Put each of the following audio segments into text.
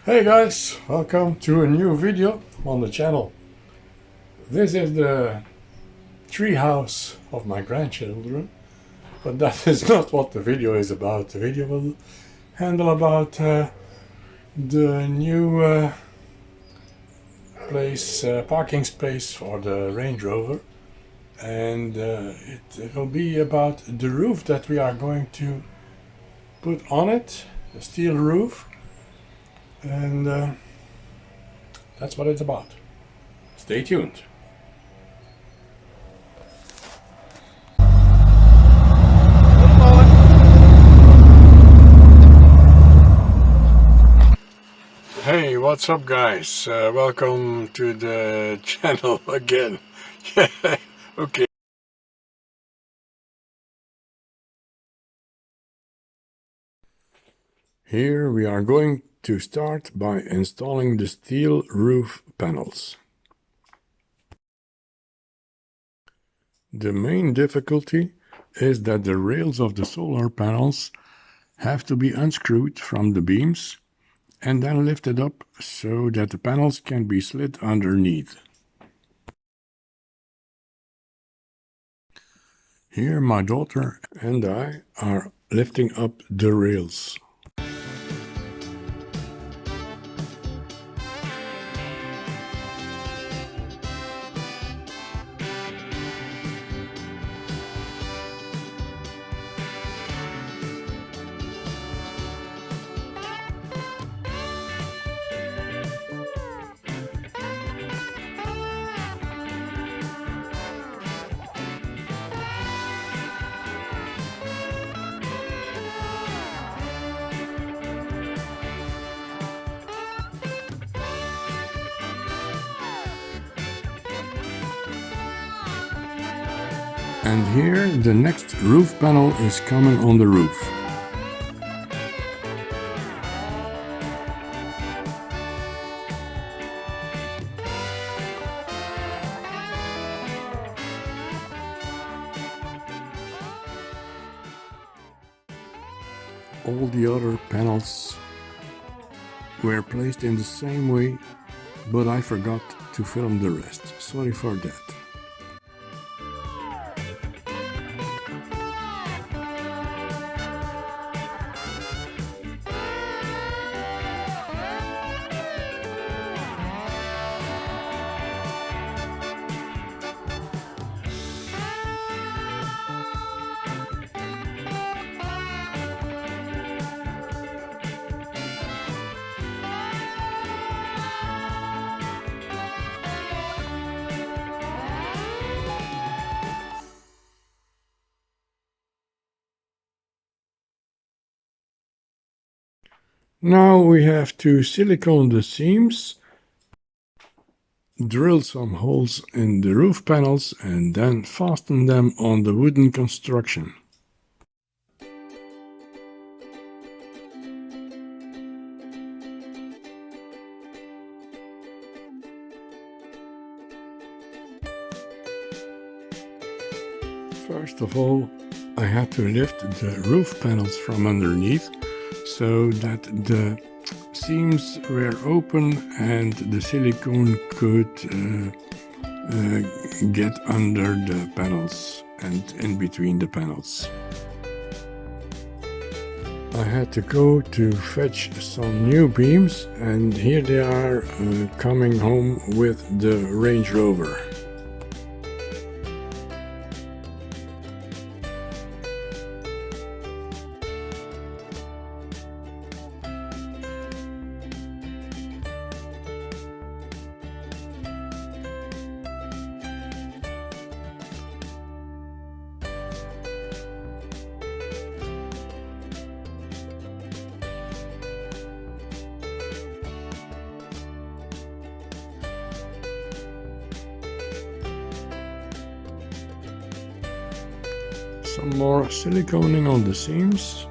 Hey guys, welcome to a new video on the channel. This is the tree house of my grandchildren, but that is not what the video is about. The video will handle about the new parking space for the Range Rover, and it will be about the roof that we are going to put on it, the steel roof. And that's what it's about. Stay tuned. Hey, what's up guys? Welcome to the channel again. Okay. Here we are going to start by installing the steel roof panels. The main difficulty is that the rails of the solar panels have to be unscrewed from the beams and then lifted up so that the panels can be slid underneath. Here my daughter and I are lifting up the rails. And here the next roof panel is coming on the roof. All the other panels were placed in the same way, but I forgot to film the rest. Sorry for that. Now we have to silicone the seams, drill some holes in the roof panels and then fasten them on the wooden construction. First of all, I had to lift the roof panels from underneath so that the seams were open and the silicone could get under the panels and in between the panels. I had to go to fetch some new beams, and here they are coming home with the Range Rover. some more siliconing on the seams.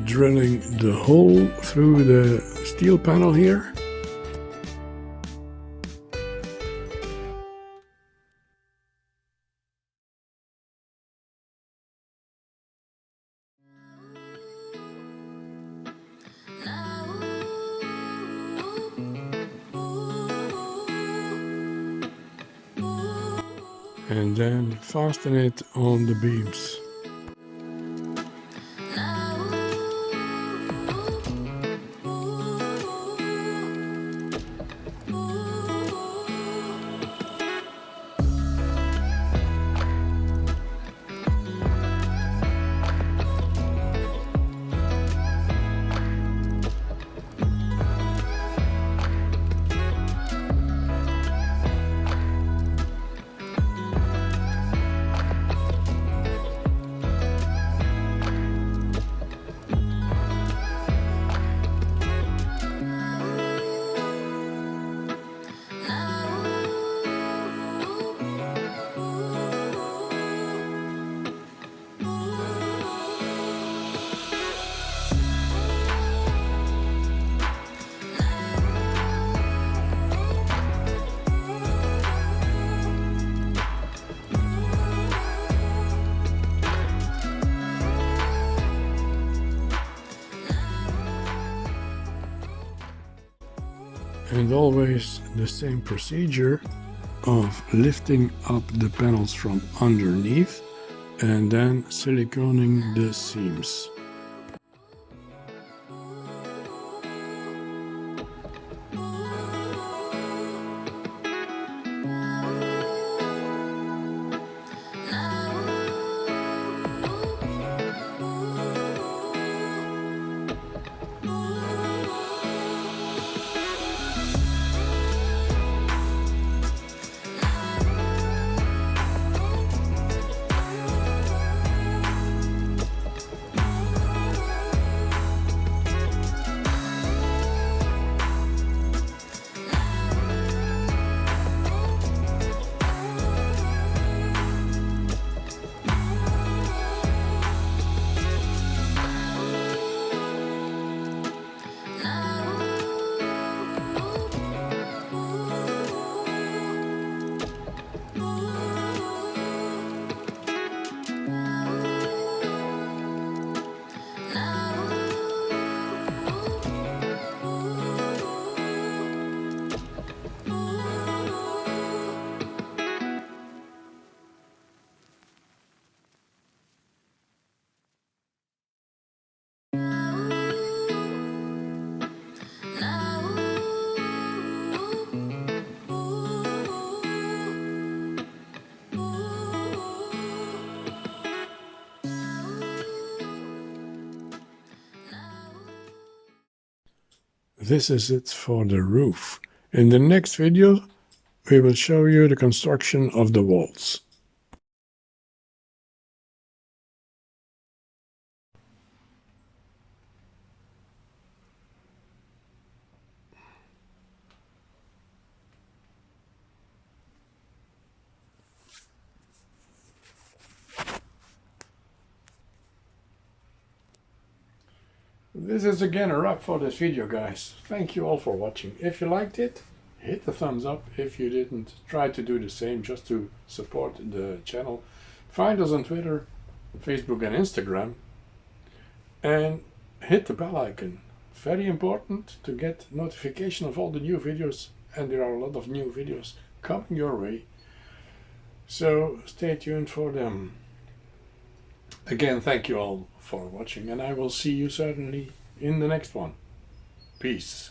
Drilling the hole through the steel panel here. And then fasten it on the beams. And always the same procedure of lifting up the panels from underneath and then siliconing the seams. This is it for the roof. In the next video, we will show you the construction of the walls. This is again a wrap for this video, guys. Thank you all for watching. If you liked it, hit the thumbs up. If you didn't, try to do the same just to support the channel. Find us on Twitter, Facebook and Instagram. And hit the bell icon. Very important to get notification of all the new videos, and there are a lot of new videos coming your way. So stay tuned for them. Again, thank you all for watching, and I will see you certainly in the next one. Peace.